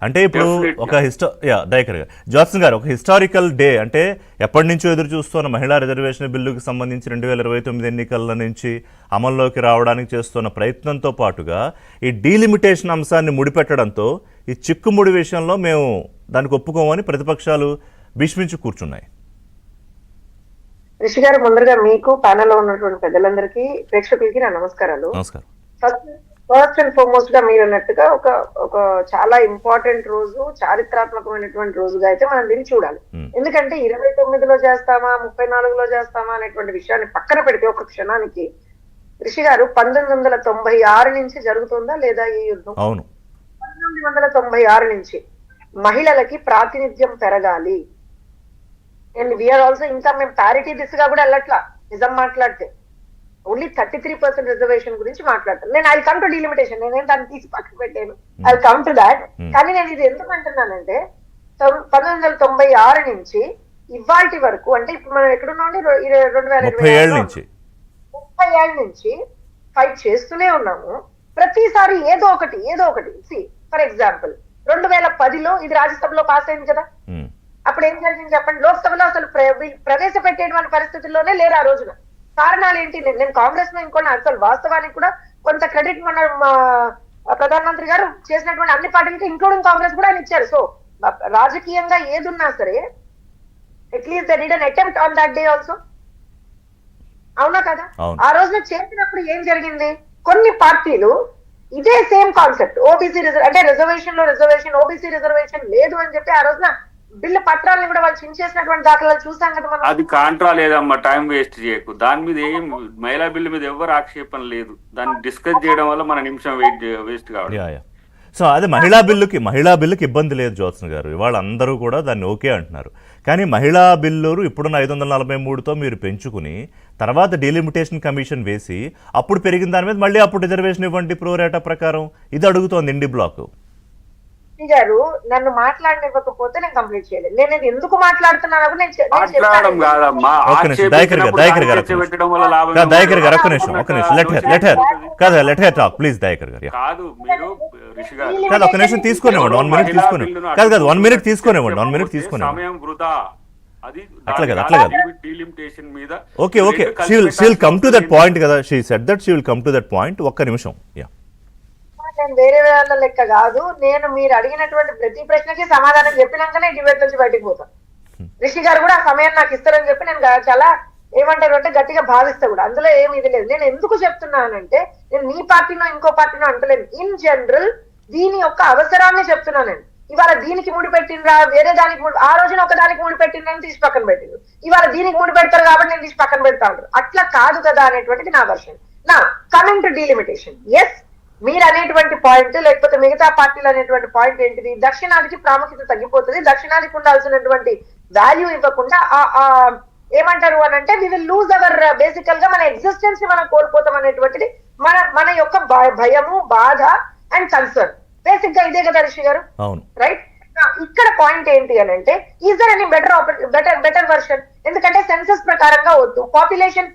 అంటే ఇప్పుడు ఒక దయాకర్ గారు, జాన్సన్ గారు, ఒక హిస్టారికల్ డే అంటే ఎప్పటి నుంచో ఎదురు చూస్తున్న మహిళా రిజర్వేషన్ బిల్లుకి సంబంధించి 2029 ఎన్నికల నుంచి అమల్లోకి రావడానికి చేస్తున్న ప్రయత్నంతో పాటుగా ఈ డీలిమిటేషన్ అంశాన్ని ముడిపెట్టడంతో ఈ చిక్కుముడి విషయంలో మేము దానికి ఒప్పుకోమని ప్రతిపక్షాలు భీష్మించి కూర్చున్నాయి. రిషి గారు, ముందరగా మీకు ప్యానెల్ లో ఉన్నటువంటి పెద్దలందరికీ, ప్రేక్షకులకి నా నమస్కారాలు. నమస్కారం. ఫస్ట్ అండ్ ఫార్మోస్ట్ గా మీరు అన్నట్టుగా ఒక చాలా ఇంపార్టెంట్ రోజు, చారిత్రాత్మకమైనటువంటి రోజుగా అయితే మనం దీన్ని చూడాలి. ఎందుకంటే 29లో చేస్తామా 34లో చేస్తామా అనేటువంటి విషయాన్ని పక్కన పెడితే ఒక క్షణానికి, రిషి గారు, 1996 నుంచి జరుగుతుందా లేదా ఈ యుద్ధం? అవును, 1996 నుంచి మహిళలకి ప్రాతినిధ్యం పెరగాలి. అండ్ వీఆర్ ఆల్సో, ఇంకా మేము ప్యారిటీ దిశగా కూడా వెళ్ళట్లా. నిజం మాట్లాడితే ఓన్లీ 33% రిజర్వేషన్ గురించి మాట్లాడతాను నేను. ఐ కమ్ టు డీలిమిటేషన్, నేనేం దాన్ని తీసి పక్కన పెట్టాను. I come to that. కానీ నేను ఇది ఎందుకు అంటున్నానంటే 1996 నుంచి ఇవాటి వరకు, అంటే ఇప్పుడు మనం ఎక్కడున్నామండి, 2020 30 ఏళ్ళ నుంచి ఫైట్ చేస్తూనే ఉన్నాము. ప్రతిసారి ఏదో ఒకటి ఫర్ ఎగ్జాంపుల్ 2010లో ఇది రాజ్యసభలో పాస్ అయింది కదా. అప్పుడు ఏం జరిగింది చెప్పండి? లోక్సభలో అసలు ప్రవేశపెట్టేటువంటి పరిస్థితుల్లోనే లేరు ఆ రోజున. కారణాలు ఏంటి? నేను కాంగ్రెస్ లో ఇంకొన్న, అసలు వాస్తవానికి కూడా కొంత క్రెడిట్ మన ప్రధానమంత్రి గారు చేసినటువంటి అన్ని పార్టీలకి ఇంక్లూడింగ్ కాంగ్రెస్ కూడా ఆయన ఇచ్చారు. సో రాజకీయంగా ఏదున్నా సరే at least they did an attempt on that day also. అవునా కదా? ఆ రోజున చేసినప్పుడు ఏం జరిగింది? కొన్ని పార్టీలు ఇదే సేమ్ కాన్సెప్ట్, ఓబీసీ అంటే రిజర్వేషన్ లో రిజర్వేషన్, ఓబీసీ రిజర్వేషన్ లేదు అని చెప్పి ఆ రోజున బిల్లు పత్రాలను కూడా వాళ్ళు చించేసినటువంటి దాఖలాలు చూసాం కదా మనం. అది కాంట్రా లేదమ్మా, టైం వేస్ట్ చేయకు. దాని మీద ఏం మహిళా బిల్లు మీద ఎవరు ఆక్షేపణ లేదు. దాన్ని డిస్కస్ చేయడం వల్ల మన నిమిషం వేస్ట్ కావాలి. సో అదే మహిళా బిల్లుకి ఇబ్బంది లేదు జ్యోత్స్న గారు. ఇవాళ అందరూ కూడా దాన్ని ఓకే అంటున్నారు. కానీ మహిళా బిల్లు ఇప్పుడున్న 543తో మీరు పెంచుకుని తర్వాత డీలిమిటేషన్ కమిషన్ వేసి అప్పుడు పెరిగిన దాని మీద మళ్ళీ అప్పుడు రిజర్వేషన్ ఇవ్వండి ప్రో రేటా ప్రకారం, ఇది అడుగుతోంది ఇండి బ్లాక్. గారు, నన్ను మాట్లాడనివ్వకపోతే నేను కంప్లీట్ చేయలేదు. నేను ఇది ఎందుకు మాట్లాడుతున్నాను ఒక్క నిమిషం దయాకర్ గారు, ఒక్క నిమిషం let her talk please. Dayakar గారు కాదు, ఒక నిమిషం తీసుకునేవ్వండి, 1 మినిట్ తీసుకునేవ్వండి. కాదు 1 మినిట్ తీసుకునేవ్వండి. అట్లా కదా. Okay, she will come to that point కదా. She said that she will come to that point. ఒక్క నిమిషం. నేను వేరే వాళ్ళ లెక్క కాదు. నేను మీరు అడిగినటువంటి ప్రతి ప్రశ్నకి సమాధానం చెప్పినాకనే డిబేట్ నుంచి బయటకు పోతాను. రిషి గారు కూడా ఆ సమయం నాకు ఇస్తారని చెప్పి నేను చాలా ఏమంటారు అంటే గట్టిగా భావిస్తా కూడా. అందులో ఏమి ఇది లేదు. నేను ఎందుకు చెప్తున్నానంటే, నేను నీ పార్టీనో ఇంకో పార్టీనో అంటలేను. ఇన్ జనరల్ దీని యొక్క అవసరాన్ని చెప్తున్నాను నేను. ఇవాళ దీనికి ముడి పెట్టినరా, వేరే దానికి ఆ రోజున ఒక దానికి ముడి పెట్టిందని తీసి పక్కన పెట్టింది. ఇవాళ దీనికి ముడి పెడతారు కాబట్టి నేను తీసి పక్కన పెడతా ఉంటారు. అట్లా కాదు కదా అనేటువంటిది నా వర్షన్. నా కమింగ్ టు డీలిమిటేషన్, ఎస్, మీరు అనేటువంటి పాయింట్, లేకపోతే మిగతా పార్టీలు అనేటువంటి పాయింట్ ఏంటిది? దక్షిణాదికి ప్రాముఖ్యత తగ్గిపోతుంది. దక్షిణాదికి ఉండాల్సినటువంటి వాల్యూ ఇవ్వకుండా ఏమంటారు అని అంటే వి విల్ లూజ్ అవర్ బేసికల్ గా మన ఎగ్జిస్టెన్స్ ని మనం కోల్పోతాం అనేటువంటిది మన యొక్క భయము, బాధ అండ్ కన్సర్న్. బేసిక్ గా ఇదే కదా రిషి గారు, రైట్? ఇక్కడ పాయింట్ ఏంటి అని అంటే, is there any better version? ఎందుకంటే సెన్సస్ ప్రకారంగా వద్దు, పాపులేషన్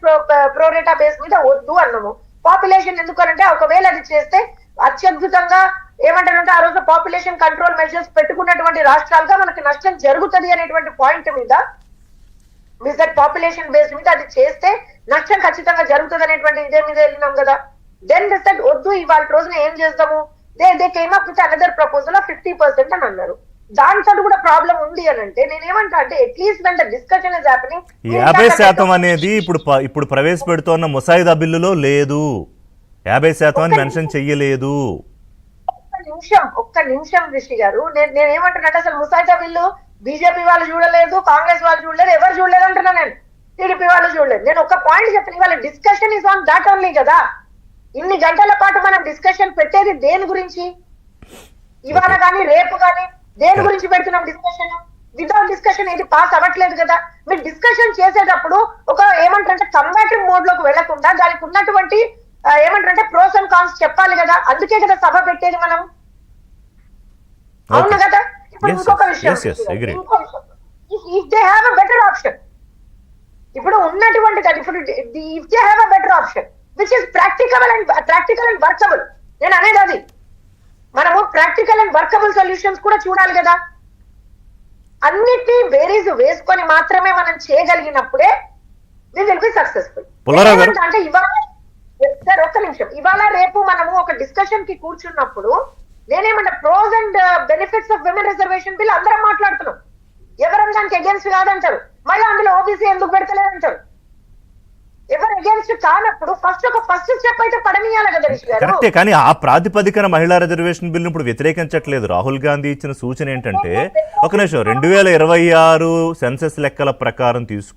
ప్రోరేటా బేస్ మీద వద్దు అన్నాము. పాపులేషన్ ఎందుకనంటే ఒకవేళ అది చేస్తే అత్యద్భుతంగా ఏమంటారంటే ఆ రోజు పాపులేషన్ కంట్రోల్ మెజర్స్ పెట్టుకున్నటువంటి రాష్ట్రాలుగా మనకి నష్టం జరుగుతుంది అనేటువంటి పాయింట్ మీద, పాపులేషన్ బేస్ మీద అది చేస్తే నష్టం ఖచ్చితంగా జరుగుతుంది అనేటువంటి ఇదే మీద వెళ్ళినాం కదా. దెన్ డిసైడ్ వద్దు, ఇవాళ రోజున ఏం చేస్తాము? They came up with another proposal of 50% అని అన్నారు. దాంతో కూడా ప్రాబ్లం ఉంది అని అంటే నేనేమంటా అంటే, at least when the discussion is happening, 50% అనేది ఇప్పుడు ప్రవేశపెడుతున్న ముసాయిదా బిల్లులో లేదు. 50% అని మెన్షన్ చెయ్యలేదు. ఒక్క నిమిషం రిషి గారు, నేనేమంటున్నా, అసలు ముసాయిదా బిల్లు బీజేపీ వాళ్ళు చూడలేదు, కాంగ్రెస్ వాళ్ళు చూడలేదు, ఎవరు చూడలేదు అంటున్నా నేను. టీడీపీ వాళ్ళు చూడలేదు. నేను ఒక పాయింట్ చెప్తాను, ఇవాళ discussion is on that only కదా. ఇన్ని గంటల పాటు మనం డిస్కషన్ పెట్టేది దేని గురించి? ఇవాళ కానీ రేపు కానీ దేని గురించి పెడుతున్నాం డిస్కషన్? వితౌట్ డిస్కషన్ ఇది పాస్ అవ్వట్లేదు కదా. మీరు డిస్కషన్ చేసేటప్పుడు ఒక ఏమంటారంటే కంబాటివ్ మోడ్ లోకి వెళ్లకుండా దానికి ఉన్నటువంటి ఏమంటారంటే ప్రోస్ అండ్ కాన్స్ చెప్పాలి కదా. అందుకే కదా సభ పెట్టేది మనం, అవును కదా. ఇప్పుడు ఇంకొక విషయం, if they have a better option, ఇప్పుడు ఉన్నటువంటి ఇప్పుడు if they have a better option which is practical and workable, నేను అనేది అది. మనము ప్రాక్టికల్ అండ్ వర్కబుల్ సొల్యూషన్స్ కూడా చూడాలి కదా. అన్నిటినీ బేరీజ్ వేసుకొని మాత్రమే మనం చేయగలిగినప్పుడే we will be successful. Pullarao గారు అంటే ఇవాళ సార్ ఒక్క నిమిషం, ఇవాళ రేపు మనము ఒక డిస్కషన్ కి కూర్చున్నప్పుడు నేనేమంటే pros and benefits of women reservation bill అందరం మాట్లాడుతున్నాం. ఎవరైనా దానికి అగేన్స్ట్ కాదంటారు, మళ్ళీ అందులో ఓబీసీ ఎందుకు పెడతలేదంటారు. ఎవరు అగేన్స్ట్ కానప్పుడు ఫస్ట్ స్టెప్ అయితే పడనీయాలి కదా రిషి గారు. కరెక్టే, కానీ ఆ ప్రాతిపదికన మహిళా రిజర్వేషన్ బిల్లు ఇప్పుడు వ్యతిరేకించట్లేదు. రాహుల్ గాంధీ ఇచ్చిన సూచన ఏంటంటే, ఒక నిమిషం, 2026 సెన్సెస్ లెక్కల ప్రకారం తీసుకు